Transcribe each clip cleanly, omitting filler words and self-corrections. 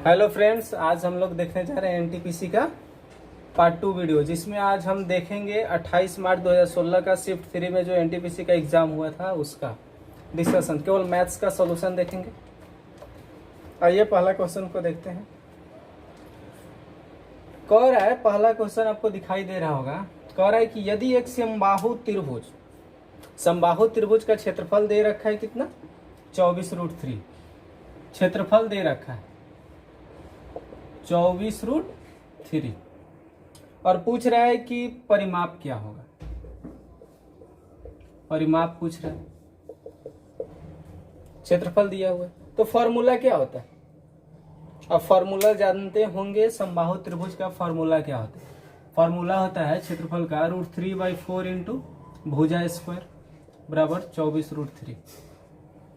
Hello friends, आज हम लोग देखने जा रहे हैं एनटीपीसी का पार्ट 2 वीडियो, जिसमें आज हम देखेंगे 28 मार्च 2016 का शिफ्ट 3 में जो एनटीपीसी का एग्जाम हुआ था उसका डिस्कशन। केवल मैथ्स का सॉल्यूशन देखेंगे। आइए पहला क्वेश्चन को देखते हैं। कह रहा है, पहला क्वेश्चन आपको दिखाई दे रहा होगा। कह रहा है कि यदि एक समबाहु त्रिभुज का क्षेत्रफल दे रखा है कितना, 24√3 क्षेत्रफल दे रखा है 24√3 और पूछ रहा है कि परिमाप क्या होगा। परिमाप पूछ रहा है, क्षेत्रफल दिया हुआ है, तो फॉर्मूला क्या होता है। अब फॉर्मूला जानते होंगे, समबाहु त्रिभुज का फॉर्मूला क्या होता है। फॉर्मूला होता है क्षेत्रफल का √3/4 इंटू भुजा स्क्वायर बराबर 24√3।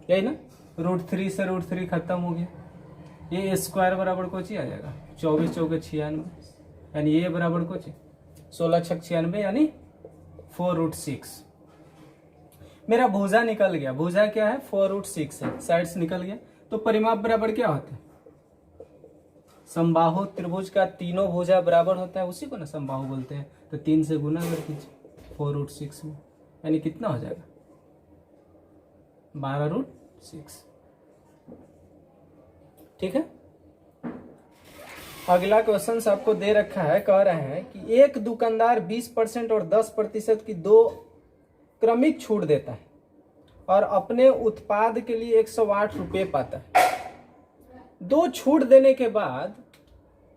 यही ना, √3 से √3 खत्म हो गया। ये स्क्वायर बराबर कोची आ जाएगा 24 चौके 96, यानी ये बराबर कोची 16 छक 96 यानी 4√6। मेरा भुजा निकल गया। भुजा क्या है, 4√6 है, साइड से निकल गया। तो परिमाप बराबर क्या होता है, समबाहु त्रिभुज का तीनों भुजा बराबर होता है, उसी को ना समबाहु बोलते हैं। तो 3 से गुना कर दीजिए 4√6 में, यानी कितना हो जाएगा 12√6। ठीक है। अगला क्वेश्चन आपको दे रखा है। कह रहे हैं कि एक दुकानदार 20% और 10% की दो क्रमिक छूट देता है और अपने उत्पाद के लिए 108 रुपये पाता है। दो छूट देने के बाद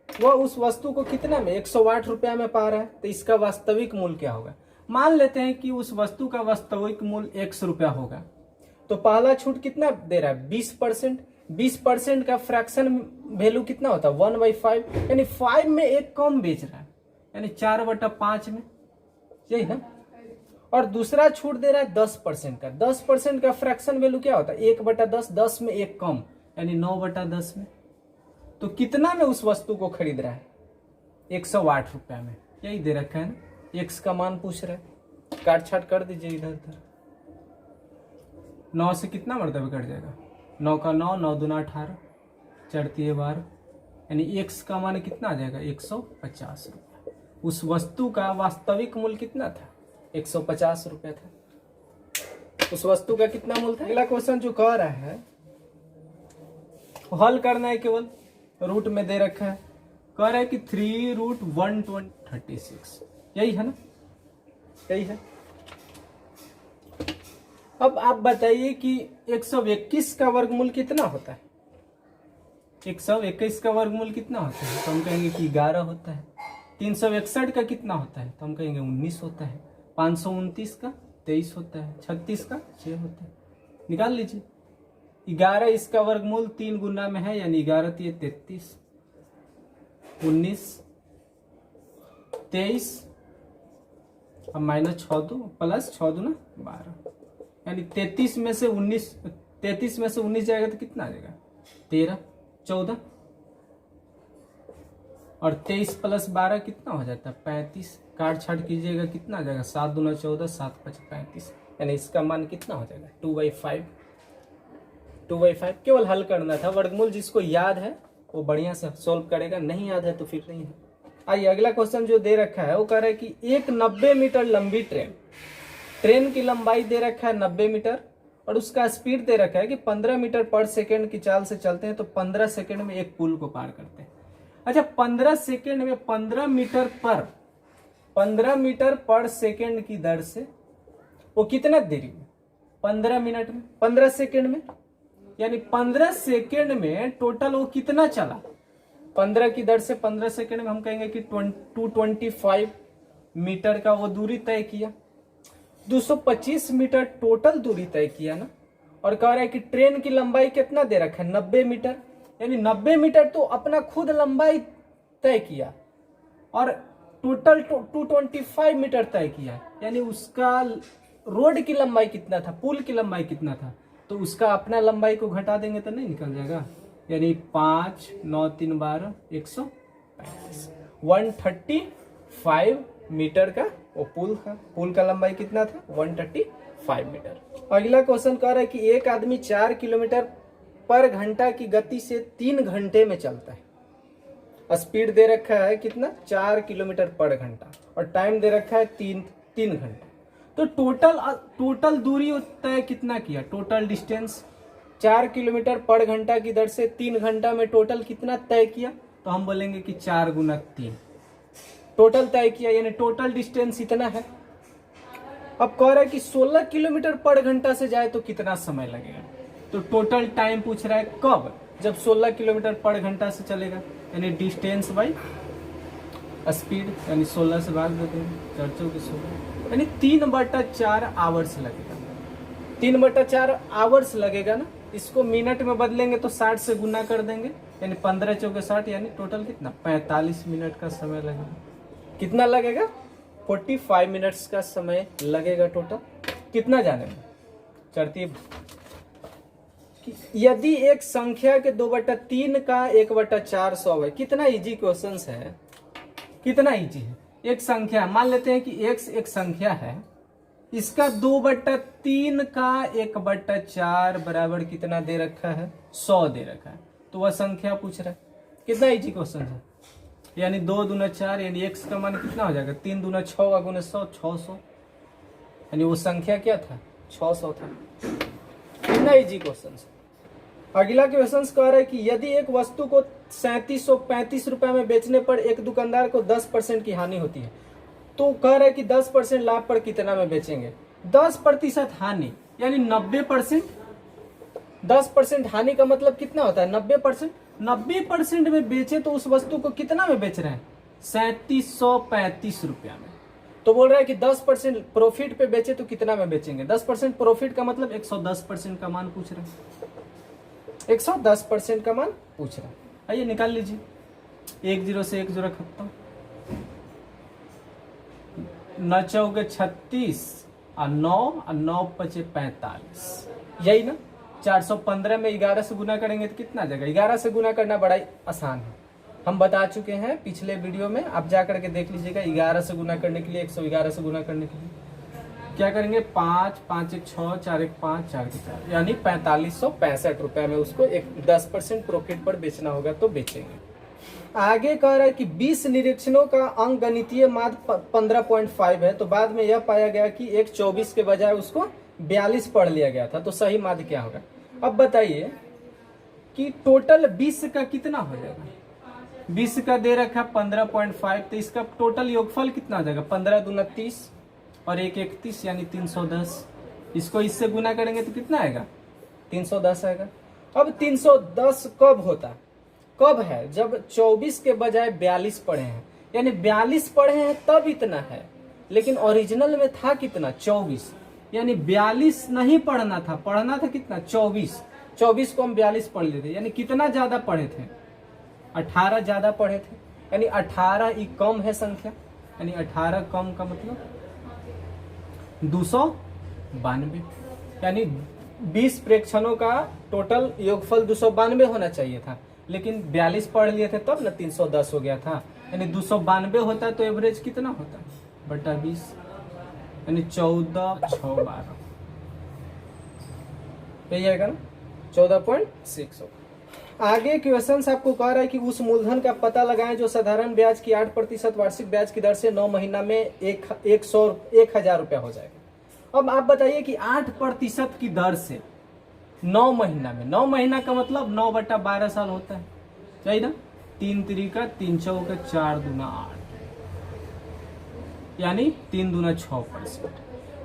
वह उस वस्तु को कितना में 108 रुपया में पा रहा है, तो इसका वास्तविक मूल्य क्या होगा। मान लेते हैं कि उस वस्तु का वास्तविक मूल्य 100 रुपया होगा। तो पहला छूट कितना दे रहा है, 20%। 20% का फ्रैक्शन वैल्यू कितना होता है 1/5, यानी 5 में एक कम बेच रहा है, यानी 4/5 में, यही ना। और दूसरा छूट दे रहा है 10% का। 10% का फ्रैक्शन वैल्यू क्या होता है 1/10, 10 में एक कम, यानी 9/10 में। तो कितना में उस वस्तु को खरीद रहा है 108 रुपया में, यही दे रखा है ना। एक्स का मान पूछ रहा है, काट छाट कर दीजिए इधर उधर। 9 से कितना मरतबा कट जाएगा, 9 का 9, 9 दूना 18, चढ़ती है 12, यानी एक्स का मान कितना आ जाएगा 150 रुपया। उस वस्तु का वास्तविक मूल्य कितना था 150 रुपया था। उस वस्तु का कितना मूल्य था। अगला क्वेश्चन जो कह रहा है, हल करना है, केवल रूट में दे रखा है। कह रहा है कि 3√136, यही है ना, यही है। अब आप बताइए कि 121 का वर्गमूल कितना होता है। 121 का वर्गमूल कितना होता है, तो हम कहेंगे कि 11 होता है। 361 का कितना होता है, तो हम कहेंगे 19 होता है। 529 का 23 होता है। 36 का 6 होता है। निकाल लीजिए। 11 इसका वर्गमूल 3 गुना में है, यानी 11 3 33, 19 23 अब -6 दो प्लस 6 दूना 12, यानी 33 में से 19 जाएगा तो कितना आ जाएगा 13, 14 और 23 प्लस 12 कितना हो जाता है 35। काट छाट कीजिएगा कितना आ जाएगा 7 दूना 14, 7 5 35, यानी इसका मान कितना हो जाएगा 2/5। केवल हल करना था। वर्गमूल जिसको याद है वो बढ़िया से सॉल्व करेगा, नहीं याद है तो फिर नहीं है। आइए अगला क्वेश्चन जो दे रखा है वो कह रहा है कि एक 90 मीटर लंबी ट्रेन की लंबाई दे रखा है 90 मीटर और उसका स्पीड दे रखा है कि 15 मीटर पर सेकंड की चाल से चलते हैं, तो 15 सेकंड में एक पुल को पार करते हैं। अच्छा, 15 सेकंड में 15 मीटर पर सेकंड की दर से वो कितना देरी में 15 मिनट में 15 सेकंड में, यानी 15 सेकंड में टोटल वो कितना चला। 15 की दर से 15 सेकंड में हम कहेंगे कि 225 मीटर का वो दूरी तय किया। 225 मीटर टोटल दूरी तय किया ना। और कह रहा है कि ट्रेन की लंबाई कितना दे रखा है 90 मीटर, यानी 90 मीटर तो अपना खुद लंबाई तय किया और टोटल 225 मीटर तय किया, यानी उसका रोड की लंबाई कितना था, पुल की लंबाई कितना था, तो उसका अपना लंबाई को घटा देंगे तो नहीं निकल जाएगा, यानी 5 9 3 12 135 135 मीटर का वो पुल का लंबाई कितना था 135 मीटर। अगला क्वेश्चन कह रहा है कि एक आदमी 4 किलोमीटर पर घंटा की गति से 3 घंटे में चलता है। स्पीड दे रखा है कितना, 4 किलोमीटर पर घंटा, और टाइम दे रखा है 3 घंटा। तो टोटल दूरी तय कितना किया, टोटल डिस्टेंस 4 किलोमीटर पर घंटा की दर से 3 घंटा में टोटल कितना तय किया, तो हम बोलेंगे कि 4 गुना 3 टोटल तय किया, यानी टोटल डिस्टेंस इतना है। अब कह रहा है कि 16 किलोमीटर पर घंटा से जाए तो कितना समय लगेगा, तो टोटल टाइम पूछ रहा है कब, जब 16 किलोमीटर पर घंटा से चलेगा, यानी डिस्टेंस बाई स्पीड, यानी 16 से भाग देते हैं 4 चौके 16, यानी 3/4 आवर्स लगेगा। 3/4 आवर्स लगेगा ना, इसको मिनट में बदलेंगे तो 60 से गुना कर देंगे, यानी 15 चौके 60, यानी टोटल कितना 45 मिनट का समय लगेगा। कितना लगेगा, 45 मिनट्स का समय लगेगा टोटल। कितना जाने में तरतीब, यदि एक संख्या के 2/3 का 1/4 100 है। कितना इजी क्वेश्चन है, कितना इजी है। एक संख्या मान लेते हैं कि x एक संख्या है, इसका 2/3 का 1/4 बराबर कितना दे रखा है, 100 दे रखा है, तो वह संख्या पूछ रहा है। कितना इजी क्वेश्चन है, यानी 2 दूना 4, यानी x का मान कितना हो जाएगा, 3 दूना 6 गुना 100 600, यानी वो संख्या क्या था, 600 था। कितना इजी क्वेश्चन है। अगला क्वेश्चन कह रहा है कि यदि एक वस्तु को 3735 रुपए में बेचने पर एक दुकानदार को 10% की हानि होती है, तो कह रहा है कि 10% लाभ पर कितना में बेचेंगे। 10% हानि यानी 90%। 10% हानि का मतलब कितना होता है, 90%। 90% में बेचे तो उस वस्तु को कितना में बेच रहे हैं, 3735 रुपया में। तो बोल रहा है कि 10% प्रॉफिट पे बेचे तो कितना में बेचेंगे। 10% प्रॉफिट का मतलब 110% का मान पूछ रहे हैं, 110% का मान पूछ रहा है। आइए निकाल लीजिए, 1 0 से 1 0 खत्म, 9 चौके 36 और 9 और 9 पचे 45, यही ना। 415 में 11 से गुना करेंगे तो कितना आ जाएगा। 11 से गुना करना बड़ा आसान है, हम बता चुके हैं पिछले वीडियो में, आप जा करके देख लीजिएगा। 11 से गुना करने के लिए, 111 से गुना करने के लिए क्या करेंगे, 5 5 1 6 4 1 5 4 के 4, यानी 4565 रुपए में उसको 10% प्रॉफिट पर बेचना होगा तो बेचेंगे। आगे कह रहा है कि 20 निरीक्षणों का अंक गणितीय माध्य 15.5 है, तो बाद में यह पाया गया कि एक 24 के बजाय उसको 42 पढ़ लिया गया था, तो सही माध्य क्या होगा। अब बताइए कि टोटल 20 का कितना हो जाएगा। 20 का दे रखा 15.5, तो इसका टोटल योगफल कितना हो जाएगा, 15 दूना 30 और 1 31, यानी 310। इसको इससे गुना करेंगे तो कितना आएगा, 310 आएगा। अब 310 कब होता, कब है, जब 24 के बजाय 42 पढ़े हैं, यानी 42 पढ़े हैं तब इतना है, लेकिन ओरिजिनल में था कितना, 24, यानी 42 नहीं पढ़ना था, पढ़ना था कितना, 24। 24 को हम 42 पढ़ लेते, यानी कितना ज्यादा पढ़े थे, 18 ज्यादा पढ़े थे, यानी 18 ही कम है संख्या, यानी 18 कम का मतलब 292, यानी 20 प्रेक्षणों का टोटल योगफल 292 होना चाहिए था, लेकिन 42 पढ़ लिए थे तब ना 310 हो गया था, यानी 292 होता तो एवरेज कितना होता, बटा 20, यानी 14 6 12, यही आएगा ना, 14.6। आगे क्वेश्चन आपको कह रहा है कि उस मूलधन का पता लगाएं जो साधारण ब्याज की 8% वार्षिक ब्याज की दर से 9 महीना में 1000 रुपया हो जाएगा। अब आप बताइए कि 8% की दर से 9 महीना में, 9 महीना का मतलब 9/12 साल होता है, सही ना। 3 3 3 चौका 4 दूना 8, यानी 3 दूना 6%,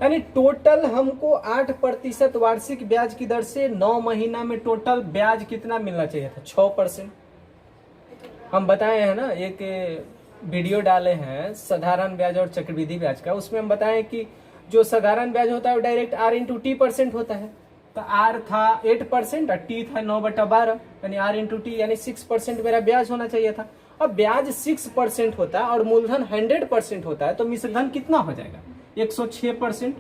यानी टोटल हमको 8% वार्षिक ब्याज की दर से 9 महीना में टोटल ब्याज कितना मिलना चाहिए था, 6%। हम बताए हैं ना, एक वीडियो डाले हैं साधारण ब्याज और चक्रवृद्धि ब्याज का, उसमें हम बताएं कि जो साधारण ब्याज होता है वो डायरेक्ट R/T% होता है, तो R था 8% और T था 9/12, यानी R/T यानी 6% मेरा ब्याज होना चाहिए था। अब ब्याज 6% होता है और मूलधन 100% होता है, तो मिश्रधन कितना हो जाएगा, 106%।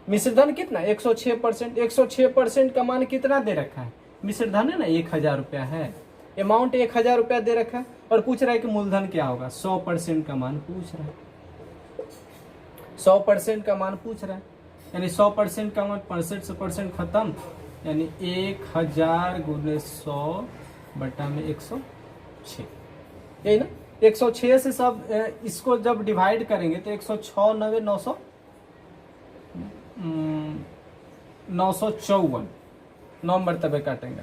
मिश्रधन कितना, 106%। 106% का मान कितना दे रखा है, मिश्रधन है ना 1000 रुपया है, अमाउंट 1000 रुपया दे रखा है, और पूछ रहा है कि मूलधन क्या होगा, 100% का मान पूछ रहा है, 100% का मान पूछ रहा है, यानी 100% का मान 65% खत्म, यानी 1000 गुने 100 बटा में 106, यही ना। 106 से सब इसको जब डिवाइड करेंगे तो 106 9 954, 9 मरतबे काटेंगे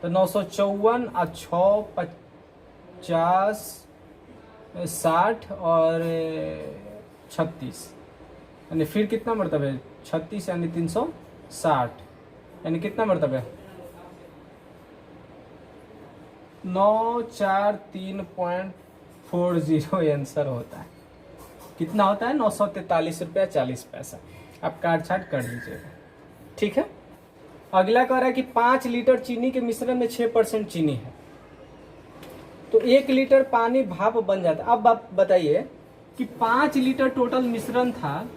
तो 954 और 6 50 60 और 36, यानी फिर कितना मरतबे 36 यानी 360, यानी कितना मरतबे 943.40 आंसर होता है। कितना होता है 943 रुपया 40 पैसा। आप काट छाट कर लीजिएगा, ठीक है। अगला कह रहा है कि 5 लीटर चीनी के मिश्रण में 6% चीनी है, तो 1 लीटर पानी भाप बन जाता है। अब आप बताइए कि 5 लीटर टोटल मिश्रण था,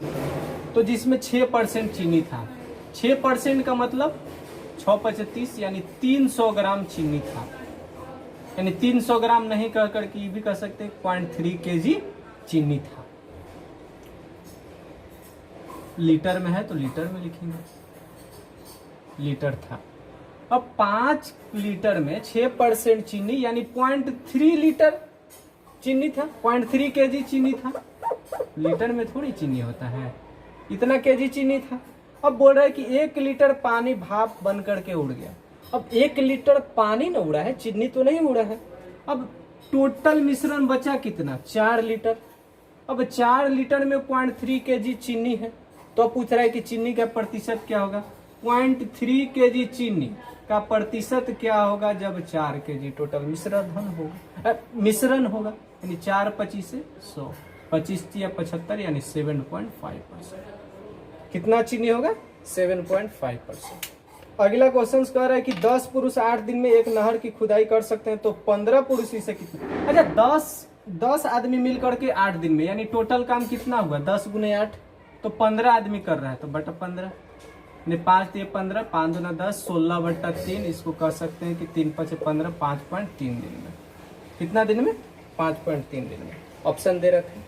तो जिसमें 6% चीनी था। 6% का मतलब 6×25 यानी 300 ग्राम चीनी था, यानी 300 ग्राम नहीं कह करके ये भी कह सकते 0.3 kg चीनी था। लीटर में है तो लीटर में लिखेंगे, लीटर था। अब 5 लीटर में 6% चीनी यानी 0.3 लीटर चीनी था, 0.3 kg चीनी था। लीटर में थोड़ी चीनी होता है, इतना केजी चीनी था। अब बोल रहा है कि 1 लीटर पानी भाप बन करके उड़ गया। अब 1 लीटर पानी ना उड़ा है, चीनी तो नहीं उड़ा है। अब टोटल मिश्रण बचा कितना 4 लीटर। अब 4 लीटर में 0.3 kg चीनी है, तो पूछ रहा है कि चीनी का प्रतिशत क्या होगा। 0.3 kg चीनी का प्रतिशत क्या होगा जब 4 kg टोटल मिश्रण होगा, मिश्रण होगा, यानी 4 25 से 100, 25 या 75 यानी 7.5%। कितना चीनी होगा 7.5%। अगला क्वेश्चन कह रहा है कि 10 पुरुष 8 दिन में एक नहर की खुदाई कर सकते हैं, तो 15 पुरुष इसे कितना। अच्छा 10 आदमी मिल करके 8 दिन में, यानी टोटल काम कितना हुआ 10 गुने 8, तो 15 आदमी कर रहा है, तो बटा 15 ने 5 दिए 15, 5 दूना 10, 16 बटा 3। इसको कह सकते हैं कि 3 5 15, 5.3 दिन में। कितना दिन में 5.3 दिन में। ऑप्शन दे रखे।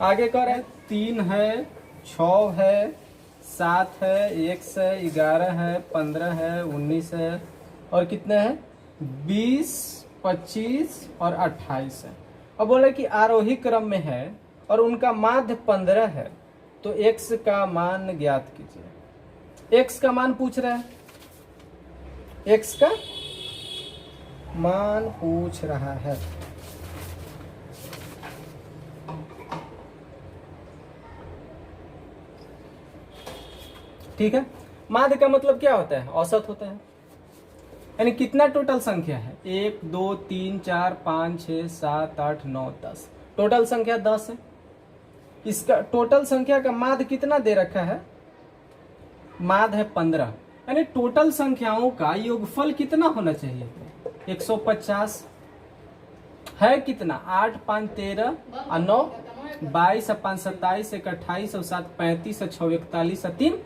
आगे कर रहे हैं 3 है, 6 है, 7 है, 1 है, 11 है, 15 है, 19 है और कितने हैं 20, 25 और 28 है। अब बोले कि आरोही क्रम में है और उनका माध्य 15 है, तो x का मान ज्ञात कीजिए। x का मान पूछ रहा है, x का मान पूछ रहा है। ठीक है, माध्य का मतलब क्या होता है औसत होता है, यानी कितना टोटल संख्या है 1 2 3 4 5 6 7 8 9 10, टोटल संख्या 10 है। इसका टोटल संख्या का माध्य कितना दे रखा है, माध्य है 15, यानी टोटल संख्याओं का योगफल कितना होना चाहिए 150 है। कितना 8 5 13 और 9 22 और 5 27 1 28 और 7 35 और 6 41 और 3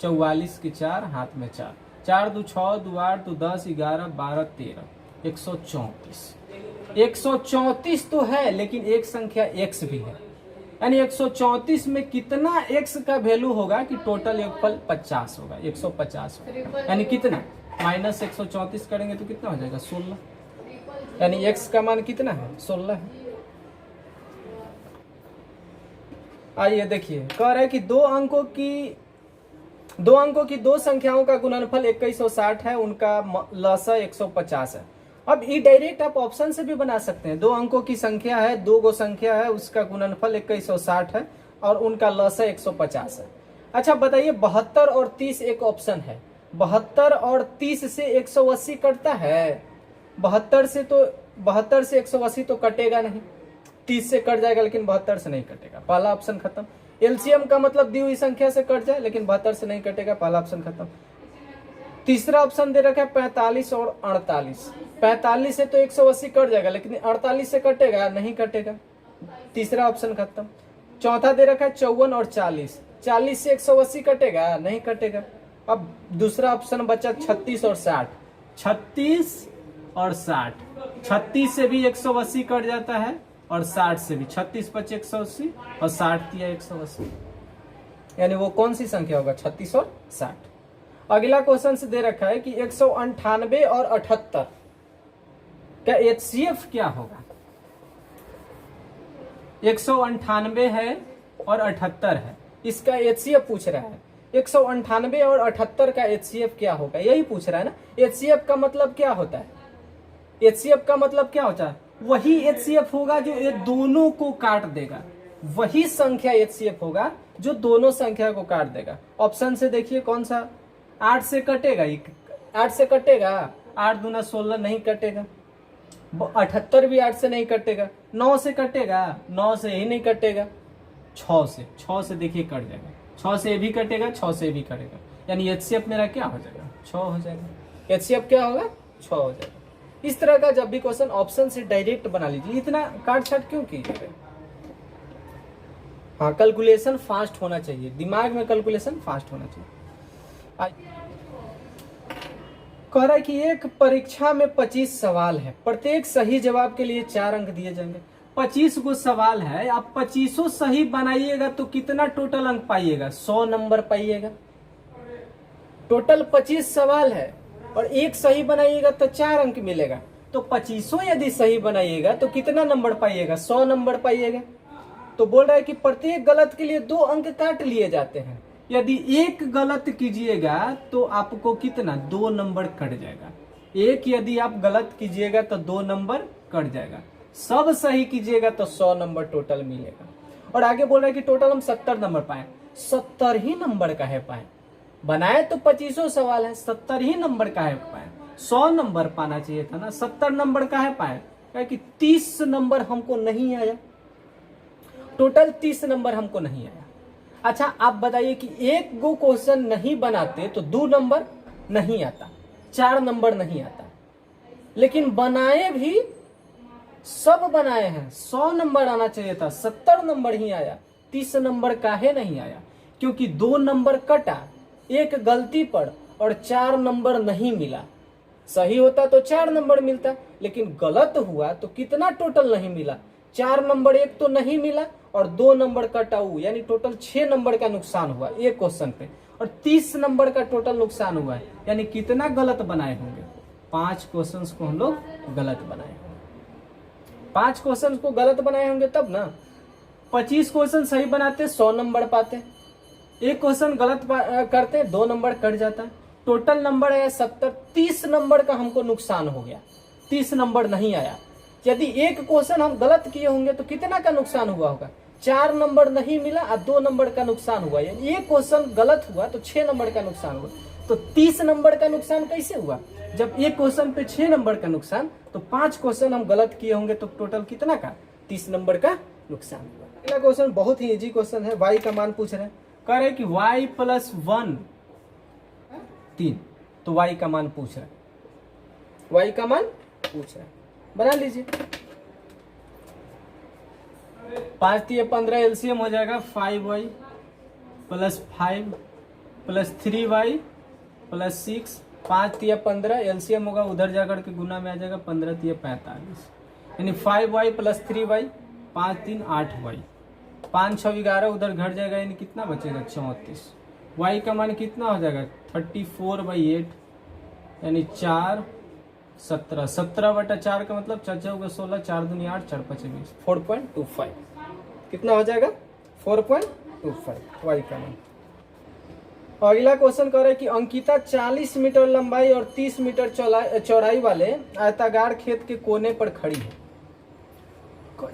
44 के 4 हाथ में 4, 4 2 6 2 8 2 10 11 12 13 134। 134 तो है, लेकिन एक संख्या x भी है, यानी 134 में कितना x का वैल्यू होगा कि टोटल योगफल 50 होगा, 150 होगा। यानी कितना माइनस 134 करेंगे तो कितना हो जाएगा 16, यानी x का मान कितना है 16 है। आइए देखिए, कह रहा है कि दो अंकों की दो संख्याओं का गुणनफल 2160 है, उनका लसा 150 है। अब ये डायरेक्ट आप ऑप्शन से भी बना सकते हैं। 2 अंकों की संख्या है, 2 गो संख्या है, उसका गुणनफल 2160 है और उनका लसा 150 है। अच्छा बताइए 72 और 30 एक ऑप्शन है। 72 और 30 से 180 कटता है। 72 से 180 तो कटेगा नहीं, 30 से कट जाएगा लेकिन 72 से नहीं कटेगा। पहला ऑप्शन खत्म। एलसीएम का मतलब दी हुई संख्या से कट जाए, लेकिन 72 से नहीं कटेगा, पहला ऑप्शन खत्म। तीसरा ऑप्शन दे रखा है 45 और 48। 45 से तो 180 कट जाएगा, लेकिन 48 से कटेगा नहीं, कटेगा, तीसरा ऑप्शन खत्म। चौथा दे रखा है 54 और 40। 40 से 180 कटेगा नहीं, कटेगा। अब दूसरा ऑप्शन बचा 36 और 60। 36 और 60, 36 से भी 180 कट जाता है और 60 से भी। 36 बचे 180 और 60 दिया 180, यानी वो कौन सी संख्या होगा, 36 और 60। अगला क्वेश्चन से दे रखा है कि 198 और 78 का HCF क्या होगा। 198 है और 78 है, इसका HCF पूछ रहा है। 198 और 78 का HCF क्या होगा, यही पूछ रहा है ना। HCF का मतलब क्या होता है, HCF का मतलब क्या होता है, वही HCF होगा जो ये दोनों को काट देगा, वही संख्या HCF होगा जो दोनों संख्या को काट देगा। ऑप्शन से देखिए कौन सा, 8 से कटेगा, 8 से कटेगा, 8 दूना 16 नहीं कटेगा, 78 भी 8 से नहीं कटेगा, 9 से कटेगा, 9 से ही नहीं कटेगा, 6 से देखिए कट जाएगा, 6 से भी कटेगा, 6 से भी कटेगा, यानी HCF मेरा क्या हो जाएगा, 6 हो जाएगा। HCF क्या होगा, 6 हो जाएगा। इस तरह का जब भी क्वेश्चन ऑप्शन से डायरेक्ट बना लीजिए, इतना काट छाट क्यों कीजिएगा। हाँ, कैलकुलेशन फास्ट होना चाहिए, दिमाग में कैलकुलेशन फास्ट होना चाहिए। कह रहा है कि एक परीक्षा में 25 सवाल है, प्रत्येक सही जवाब के लिए 4 अंक दिए जाएंगे। 25 गो सवाल है, आप 25 सही बनाइएगा तो कितना टोटल अंक पाइएगा, 100 नंबर पाइएगा। टोटल 25 सवाल है और एक सही बनाइएगा तो 4 अंक मिलेगा, तो 25 यदि सही बनाइएगा तो कितना नंबर पाइएगा, 100 नंबर पाइएगा। तो बोल रहा है कि प्रत्येक गलत के लिए 2 अंक काट लिए जाते हैं, यदि एक गलत कीजिएगा तो आपको कितना, 2 नंबर कट जाएगा। एक यदि आप गलत कीजिएगा तो 2 नंबर कट जाएगा, सब सही कीजिएगा तो 100 नंबर टोटल मिलेगा। और आगे बोल रहा है कि टोटल हम 70 नंबर पाए, 70 ही नंबर का है पाए, बनाए तो 25 सवाल है, 70 ही नंबर का है पाए, 100 नंबर पाना चाहिए था ना, 70 नंबर का है पाए, क्या कि 30 नंबर हमको नहीं आया, टोटल 30 नंबर हमको नहीं आया। अच्छा आप बताइए कि एक गो क्वेश्चन नहीं बनाते तो 2 नंबर नहीं आता, 4 नंबर नहीं आता, लेकिन बनाए भी सब बनाए हैं, 100 नंबर आना चाहिए था, 70 नंबर ही आया, 30 नंबर काहे नहीं आया, क्योंकि 2 नंबर कटा एक गलती पर और 4 नंबर नहीं मिला। सही होता तो 4 नंबर मिलता, लेकिन गलत हुआ तो कितना टोटल नहीं मिला, 4 नंबर एक तो नहीं मिला और 2 नंबर कटा, यानी टोटल 6 नंबर का नुकसान हुआ एक क्वेश्चन पे, और 30 नंबर का टोटल नुकसान हुआ है, यानी कितना गलत बनाए होंगे, 5 क्वेश्चंस को हम लोग गलत बनाए होंगे। 5 क्वेश्चन को गलत बनाए होंगे तब ना। 25 क्वेश्चन सही बनाते 100 नंबर पाते, एक क्वेश्चन गलत करते 2 नंबर कट जाता, टोटल नंबर है 70, 30 नंबर का हमको नुकसान हो गया, 30 नंबर नहीं आया। यदि एक क्वेश्चन हम गलत किए होंगे तो कितना का नुकसान हुआ होगा, 4 नंबर नहीं मिला और 2 नंबर का नुकसान हुआ, यानी एक क्वेश्चन गलत हुआ तो 6 नंबर का नुकसान हुआ। तो 30 नंबर का नुकसान कैसे हुआ, जब एक क्वेश्चन पे 6 नंबर का नुकसान, तो 5 क्वेश्चन हम गलत किए होंगे तो टोटल कितना का, 30 नंबर का नुकसान हुआ। अगला क्वेश्चन बहुत ही इजी क्वेश्चन है, y का मान पूछ रहे हैं, कह रहे कि y + 1 3, तो y का मान पूछ रहे हैं, y का मान पूछ रहे हैं, बना लीजिए। 5 × 15 एलसीएम हो जाएगा 5y + 5 + 3y + 6, 5 × 15 एलसीएम होगा, उधर जाकर के गुना में आ जाएगा, 15 × 45, यानी 5y + 3y, 5 × 3 8y, 5 × 6 11, उधर घट जाएगा, यानी कितना बचेगा 34। y का मान कितना हो जाएगा 34/8, यानी 4 17, 17/4 का मतलब 4 होगा 16, 4 दूनी 8, 4 × 5 20, 4.25 कितना हो जाएगा 4.25 y का मान। अगला क्वेश्चन कर रहे कि अंकिता 40 मीटर लंबाई और 30 मीटर चौड़ाई वाले आयताकार खेत के कोने पर खड़ी है।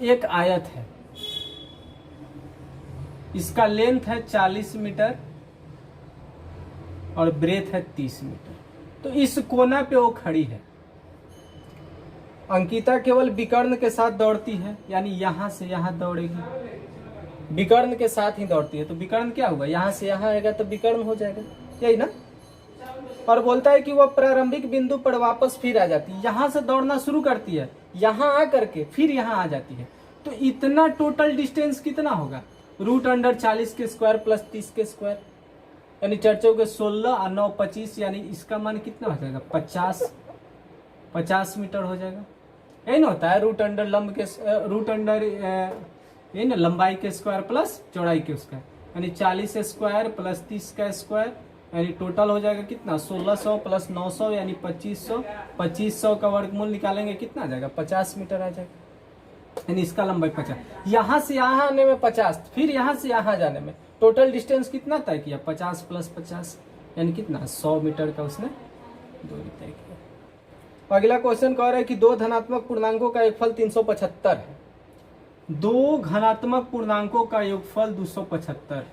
एक आयत है, इसका लेंथ है 40 मीटर और ब्रेथ है 30 मीटर, तो इस कोना पे वो खड़ी है। अंकिता केवल विकर्ण के साथ दौड़ती है, यानी यहां से यहां दौड़ेगी, विकर्ण के साथ ही दौड़ती है, तो विकर्ण क्या होगा, यहां से यहां आएगा तो विकर्ण हो जाएगा, यही ना। और बोलता है कि वह प्रारंभिक बिंदु पर वापस फिर आ जाती है, यहां से दौड़ना शुरू करती है, यहां आ करके फिर यहां आ जाती है, तो इतना टोटल डिस्टेंस कितना होगा, √40 के स्क्वायर + 30 के स्क्वायर, यानी 4 × 16 और 9 25, यानी इसका मान कितना हो जाएगा 50 मीटर हो जाएगा। यही ना होता है √√ यही ना लंबाई के स्क्वायर + चौड़ाई के स्क्वायर, यानी 40 स्क्वायर प्लस 30 का स्क्वायर, यानी टोटल हो जाएगा कितना 1600 प्लस 900 यानी 2500। 2500 का वर्गमूल निकालेंगे कितना आ जाएगा 50 मीटर आ जाएगा, यानी इसका लंबाई 50। यहाँ से यहाँ आने में 50, फिर यहाँ से यहाँ जाने में टोटल डिस्टेंस कितना तय किया 50 प्लस 50 यानी कितना 100 मीटर का उसने दूरी तय किया। अगला क्वेश्चन कह रहा है कि दो धनात्मक पूर्णांकों का योगफल 375 है। दो धनात्मक पूर्णांकों का योगफल 375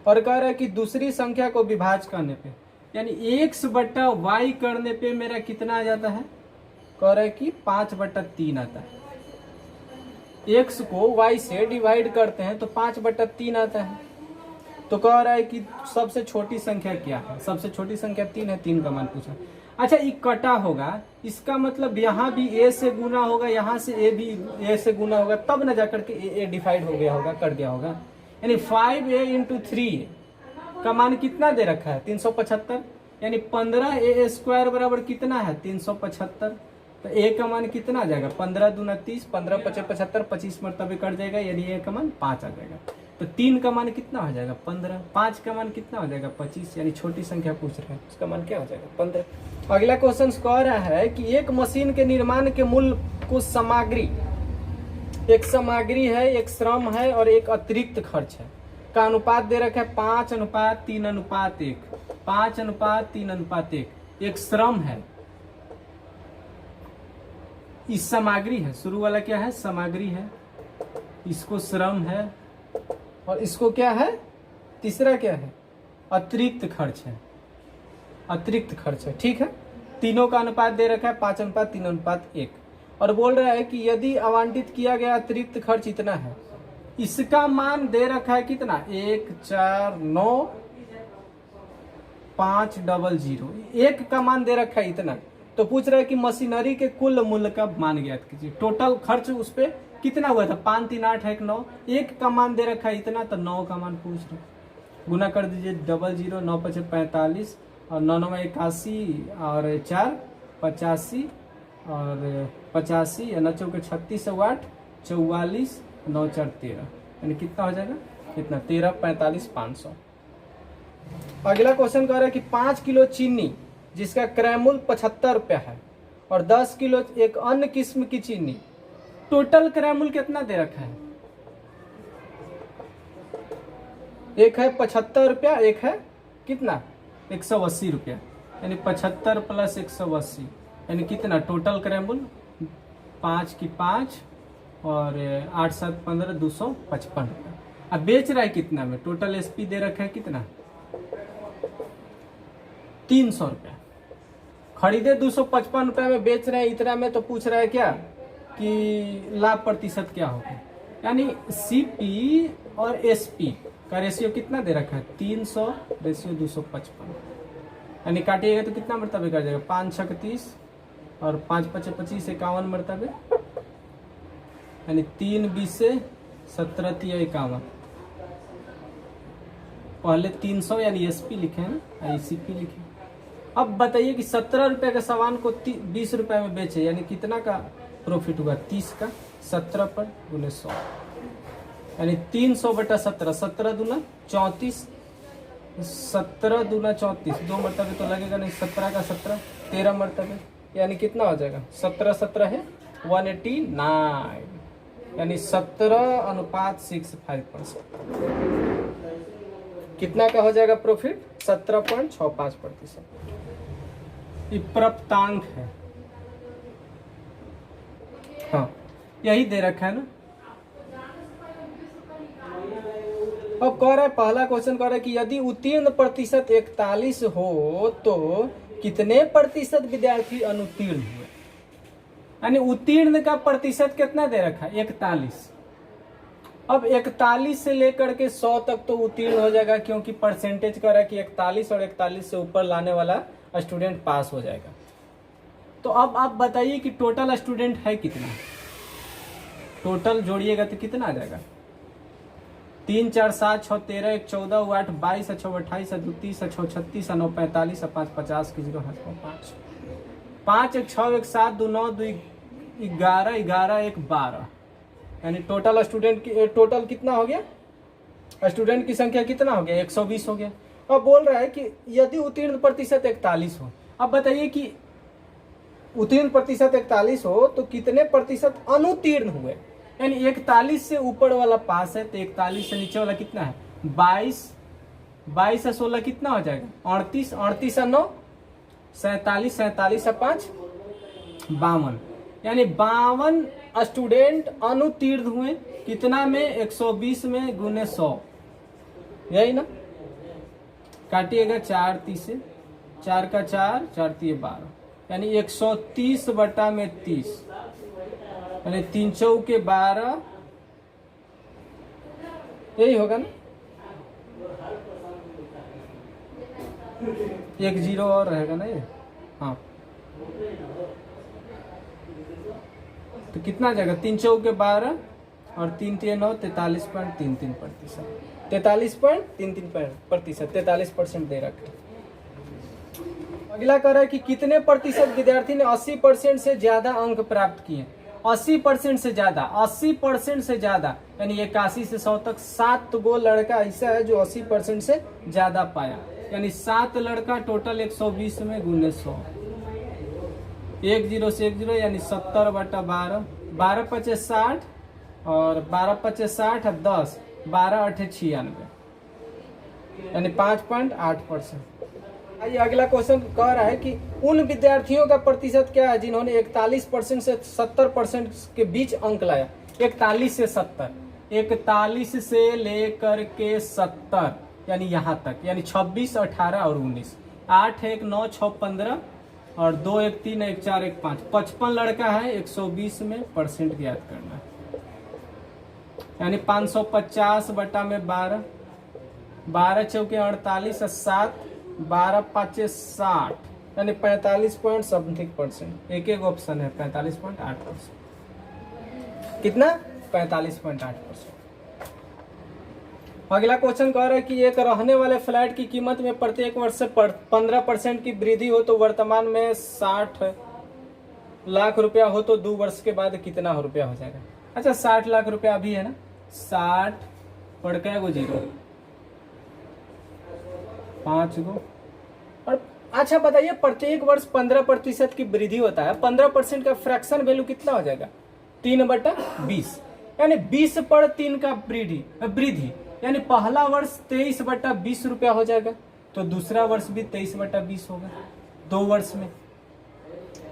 और कह रहा है कि दूसरी संख्या को विभाज्य करने पे यानी x बट्टा y करने पे मेरा कितना आ जाता है, कह रहा है कि 5/3 आता है। x को y से डिवाइड करते हैं तो 5/3 आता है। तो कह रहा है कि सबसे छोटी संख्या क्या है, सबसे छोटी संख्या 3 है, 3 का मान पूछा। अच्छा ये कटा होगा, इसका मतलब यहाँ भी a से गुना होगा, यहाँ से a भी a से गुना होगा, तब ना जाकर के a डिवाइड हो गया होगा, कट गया होगा। यानी 5a इंटू 3 का मान कितना दे रखा है 375, यानी 15a स्क्वायर बराबर कितना है 375। तो a का मान कितना आ जाएगा 15 दूना 30, 15 पचे 75, 25 मरतबे कट जाएगा, यानी a का मान 5 आ जाएगा। तो 3 का मान कितना हो जाएगा 15, 5 का मान कितना हो जाएगा 25, यानी छोटी संख्या पूछ रहे हैं, उसका मान क्या हो जाएगा 15। अगला क्वेश्चन कह रहा है कि एक मशीन के निर्माण के मूल को सामग्री, एक सामग्री है, एक श्रम है और एक अतिरिक्त खर्च है का अनुपात दे रखा है 5:3:1, 5:3:1। एक श्रम है, इस सामग्री है, शुरू वाला क्या है सामग्री है, इसको श्रम है और इसको क्या है तीसरा क्या है अतिरिक्त खर्च है, अतिरिक्त खर्च है। ठीक है, तीनों का अनुपात दे रखा है 5:3:1 और बोल रहा है कि यदि आवंटित किया गया अतिरिक्त खर्च इतना है, इसका मान दे रखा है कितना 149,500, एक का मान दे रखा है इतना। तो पूछ रहा है कि मशीनरी के कुल मूल्य का मान ज्ञात कीजिए। टोटल खर्च उस पर कितना हुआ था 53819, एक का मान दे रखा है इतना, तो 9 का मान पूछ रहे, गुना कर दीजिए 00, 9 × 5 = 45 और 9 × 9 = 81 और 4 85 और 85 या 9 × 4 = 36 और 8 44 9 × 4 = 13, यानी कितना हो जाएगा कितना 13 45 500। अगला क्वेश्चन कह रहा है कि 5 किलो चीनी जिसका क्रय मूल्य 75 रुपया है और 10 किलो एक अन्य किस्म की चीनी, टोटल क्रय मूल्य कितना दे रखा है, एक है 75 रुपया, एक है कितना 180 रुपया, यानी 75 प्लस 180 यानी कितना टोटल क्रय मूल्य 5 की 5 और 8 7 15 255 रुपया। अब बेच रहा है कितना में, टोटल एसपी दे रखा है कितना 300 रुपया, खरीदे 255 रुपया में, बेच रहे हैं इतना में, तो पूछ रहा है क्या कि लाभ प्रतिशत क्या होगा, यानी सीपी और एसपी का रेशियो कितना दे रखा है 300 रेशियो 255, यानी काटिएगा तो कितना मरतबे कर जाएगा 5 × 6 = 30 और 5 × 5 = 25, 51 मरतबे, यानी 3 × 20 से 17 × 51। पहले 300 यानी एसपी लिखे हैं, सीपी लिखे। अब बताइए कि 17 रुपए के सामान को 20 रुपए में बेचे, यानी कितना का प्रॉफिट हुआ 30 का, 17 पर गुने 100 यानी 300/17, 17 दूना 34, 17 दूना 34, 2 मरतबे तो लगेगा नहीं, 17 का 17 13 मरतबे, यानी कितना हो जाएगा 17 17 है 189, यानी 17:65%। कितना का हो जाएगा प्रॉफिट 17.65%। ये प्राप्तांक है, हाँ यही दे रखा है ना। अब कह रहा है पहला क्वेश्चन कह रहा है कि यदि उत्तीर्ण प्रतिशत 41 हो तो कितने प्रतिशत विद्यार्थी अनुत्तीर्ण हुए, यानी उत्तीर्ण का प्रतिशत कितना दे रखा है 41। अब 41 से लेकर के 100 तक तो उत्तीर्ण हो जाएगा, क्योंकि परसेंटेज कह रहा है कि 41 और 41 से ऊपर लाने वाला स्टूडेंट पास हो जाएगा। तो अब आप बताइए कि टोटल स्टूडेंट है कितना, टोटल जोड़िएगा तो कितना आ जाएगा 3 4 7 6 13 1 14 8 22 6 28 2 30 6 36 9 45 5 50 की 0 5 5 1 6 1 7 2 9 2 11 11 1 12, यानी टोटल स्टूडेंट की टोटल कितना हो गया, स्टूडेंट की संख्या कितना हो गया, 120 हो गया। अब बोल रहा है कि यदि उत्तीर्ण प्रतिशत 41 हो। अब बताइए कि उत्तीर्ण प्रतिशत 41 हो तो कितने प्रतिशत अनुत्तीर्ण हुए, यानी 41 से ऊपर वाला पास है तो 41 से नीचे वाला कितना है 22, 22 से 16 कितना हो जाएगा 38, 38 से 9 47, 47 से 5 52, यानी 52 स्टूडेंट अनुत्तीर्ण हुए। कितना में 120 में गुने 100, यही ना, काटिएगा 4 तीसे, 4 का 4, 4 तीय 12, यानी 130 बटा में 30, यानी 3 चौके 12, यही होगा ना, एक जीरो और रहेगा ना ये, हाँ। तो कितना आ जाएगा 3 चौके 12 और 3 3 9, 43.33%, 43.33%, 43% दे रखा है। अगला कह रहा है कि कितने प्रतिशत विद्यार्थी ने 80% से ज्यादा अंक प्राप्त किए। 80% से ज्यादा, 80% से ज्यादा, यानी 81 से 100 तक 7 गो लड़का ऐसा है जो 80% से ज्यादा पाया, यानी 7 लड़का टोटल 120 में गुने 100, 1 0 से 1 0, यानी 70 बटा 12, 12 पचे 60 और 12 पचे 60 और 10, 12 8 96, यानी 5.8%। आइए अगला क्वेश्चन कह रहा है कि उन विद्यार्थियों का प्रतिशत क्या है जिन्होंने 41% से 70% के बीच अंक लाया। 41 से 70, 41 से लेकर के 70, यानी यहाँ तक, यानी 26, 18 और 19, 8 1 9 6 15 और 2 1 3 1 4 1 5, 55 लड़का है, 120 में परसेंट ज्ञात करना है, यानी 550 बटा में 12, 12 चौके 48 और 7, 12 पाँचे 60, यानी 45.something%। एक एक ऑप्शन है 45.8%, कितना 45.8%। अगला क्वेश्चन कह रहा है कि एक रहने वाले फ्लैट की कीमत में प्रत्येक वर्ष से 15% की वृद्धि हो तो वर्तमान में 60 लाख रुपया हो तो 2 वर्ष के बाद कितना रुपया हो जाएगा। अच्छा 60 लाख रुपया अभी है ना, 60 पड़ के वो 0, 5 गो। और अच्छा बताइए प्रत्येक वर्ष 15% की वृद्धि होता है, 15% का फ्रैक्शन वैल्यू कितना हो जाएगा 3/20, यानी 20 पर 3 का वृद्धि, यानी पहला वर्ष 23/20 रुपया हो जाएगा तो दूसरा वर्ष भी 23/20 होगा। 2 वर्ष में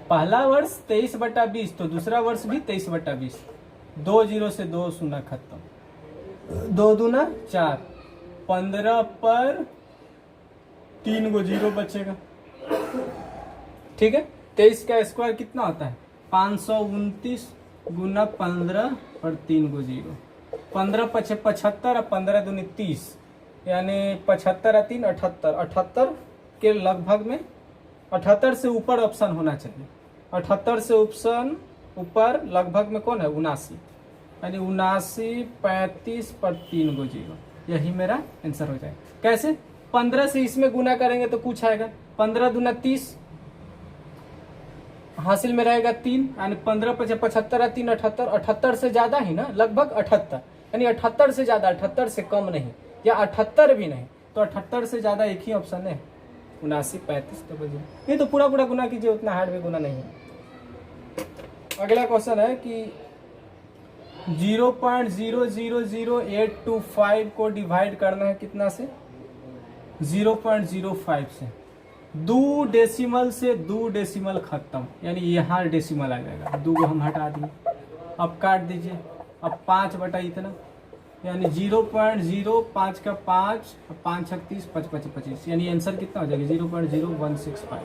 पहला वर्ष 23/20 तो दूसरा वर्ष भी 23/20, 2 0 से 2 शून्य खत्म, 2 दूना 4, 15 पर 3 गो 0 बचेगा, ठीक है। 23 का स्क्वायर कितना होता है 529 गुना 15 और 3 गो 0, 15 पचे 75 और 15 दूनी 30, यानी 75 और 3 78, 78 के लगभग में 78 से ऊपर ऑप्शन होना चाहिए, 78 से ऑप्शन ऊपर लगभग में कौन है 79, यानी 79 35 पर 3 गो 0, यही मेरा आंसर हो जाएगा। कैसे 15 से इसमें गुना करेंगे तो कुछ आएगा, 15 दूना 30 हासिल में रहेगा 3, यानी 15 पचे 75 3 78, 78 से ज्यादा ही ना, लगभग 78, यानी 78 से ज्यादा, 78 से कम नहीं या 78 भी नहीं, तो 78 से ज्यादा एक ही ऑप्शन है 79 35 तो बजे। ये तो पूरा पूरा गुना कीजिए, उतना हार्ड भी गुना नहीं है। अगला क्वेश्चन है कि 0.000825 को डिवाइड करना है कितना से 0.05 से, 2 डेसिमल से 2 डेसिमल खत्म, यानी यहाँ डेसिमल आ जाएगा, 2 को हम हटा दिए, अब काट दीजिए, अब 5 बटा इतना, यानी 0.05 का 5, 5 छक 30, 5 5 25, यानी आंसर कितना हो जाएगा 0.0165,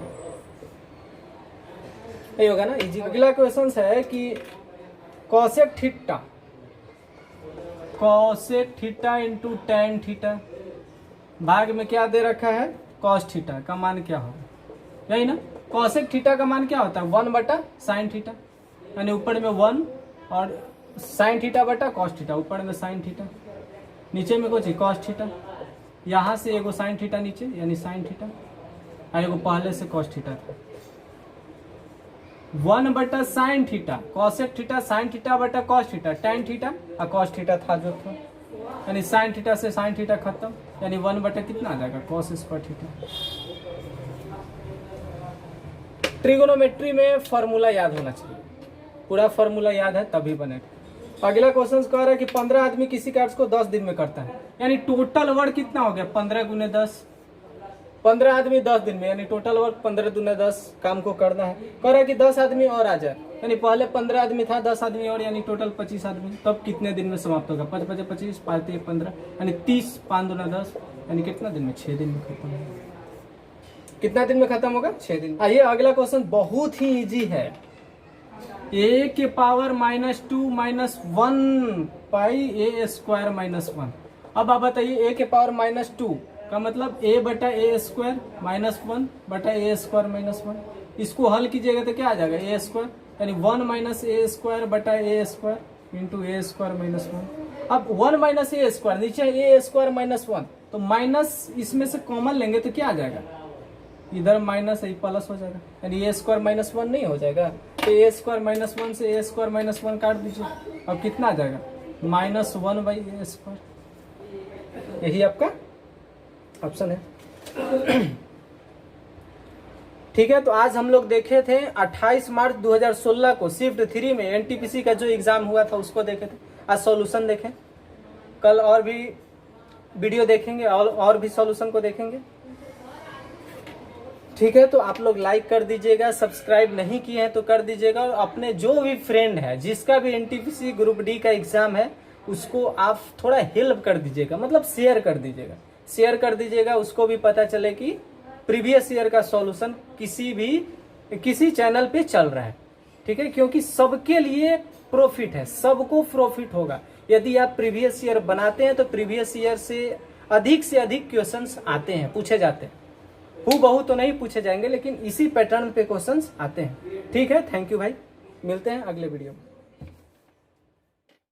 यही होगा ना इजी। अगला क्वेश्चन है कि cosec theta into tan theta भाग में क्या दे रखा है cos थीटा का मान क्या होगा, यही ना। कॉसेक थीटा का मान क्या होता है 1 बटा साइन थीटा, यानी ऊपर में 1 और साइन थीटा बटा cos थीटा, ऊपर में साइन थीटा, नीचे में कुछ cos थीटा, यहाँ से एगो साइन थीटा नीचे यानी साइन थीटा, और एगो पहले से cos थीटा था। 1/sin theta cosec theta sin theta बटा cos थीटा tan थीटा और cos थीटा था जो था, यानी sin थीटा से sin थीटा खत्म, यानी 1 कितना आ जाएगा cos स्क्वायर थीटा। ट्रिगोनोमेट्री में फॉर्मूला याद होना चाहिए, पूरा फॉर्मूला याद है तभी बनेगा। अगला क्वेश्चन कह रहा है कि 15 आदमी किसी कार्य को 10 दिन में करता है, यानी टोटल वर्क कितना हो गया 15 गुने 10, 15 आदमी 10 दिन में, यानी टोटल वर्क 15 दुने 10 काम को करना है। कह रहा है कि 10 आदमी और आ जाए, यानी पहले 15 आदमी था, 10 आदमी और, यानी टोटल 25 आदमी, तब कितने दिन में समाप्त होगा 5 5 25 5 3 15, यानी 30 5 दुना 10, यानी कितना दिन में 6 दिन में खत्म होगा। कितना दिन में खत्म होगा 6 दिन। आइए अगला क्वेश्चन बहुत ही इजी है, a के पावर -2 -1 पाई a स्क्वायर -1। अब आप बताइए a के पावर -2 का मतलब a बटा a स्क्वायर -1 बटा a स्क्वायर -1, इसको हल कीजिएगा तो क्या आ जाएगा a स्क्वायर, यानी 1 - a स्क्वायर बटा a square into a square -1। अब 1 - a स्क्वायर, नीचे a स्क्वायर -1, तो माइनस इसमें से कॉमन लेंगे तो क्या आ जाएगा, इधर माइनस है प्लस हो जाएगा, यानी a स्क्वायर -1 नहीं हो जाएगा, तो a स्क्वायर -1 से a स्क्वायर -1 काट दीजिए, अब कितना आ जाएगा -1/a स्क्वायर, यही आपका ऑप्शन है। ठीक है, तो आज हम लोग देखे थे 28 मार्च 2016 को शिफ्ट 3 में एनटीपीसी का जो एग्जाम हुआ था उसको देखे थे, आज सॉल्यूशन देखें, कल और भी वीडियो देखेंगे और भी सॉल्यूशन को देखेंगे। ठीक है, तो आप लोग लाइक कर दीजिएगा, सब्सक्राइब नहीं किए हैं तो कर दीजिएगा, और अपने जो भी फ्रेंड है जिसका भी एनटीपीसी ग्रुप डी का एग्जाम है उसको आप थोड़ा हेल्प कर दीजिएगा, मतलब शेयर कर दीजिएगा, शेयर कर दीजिएगा, उसको भी पता चले कि प्रीवियस ईयर का सॉल्यूशन किसी चैनल पे चल रहा है। ठीक है, क्योंकि सबके लिए प्रॉफिट है, सबको प्रॉफिट होगा यदि आप प्रीवियस ईयर बनाते हैं, तो प्रीवियस ईयर से अधिक क्वेश्चंस आते हैं, पूछे जाते हैं, हूबहू तो नहीं पूछे जाएंगे लेकिन इसी पैटर्न पे क्वेश्चंस आते हैं। ठीक है, थैंक यू भाई, मिलते हैं अगले वीडियो में।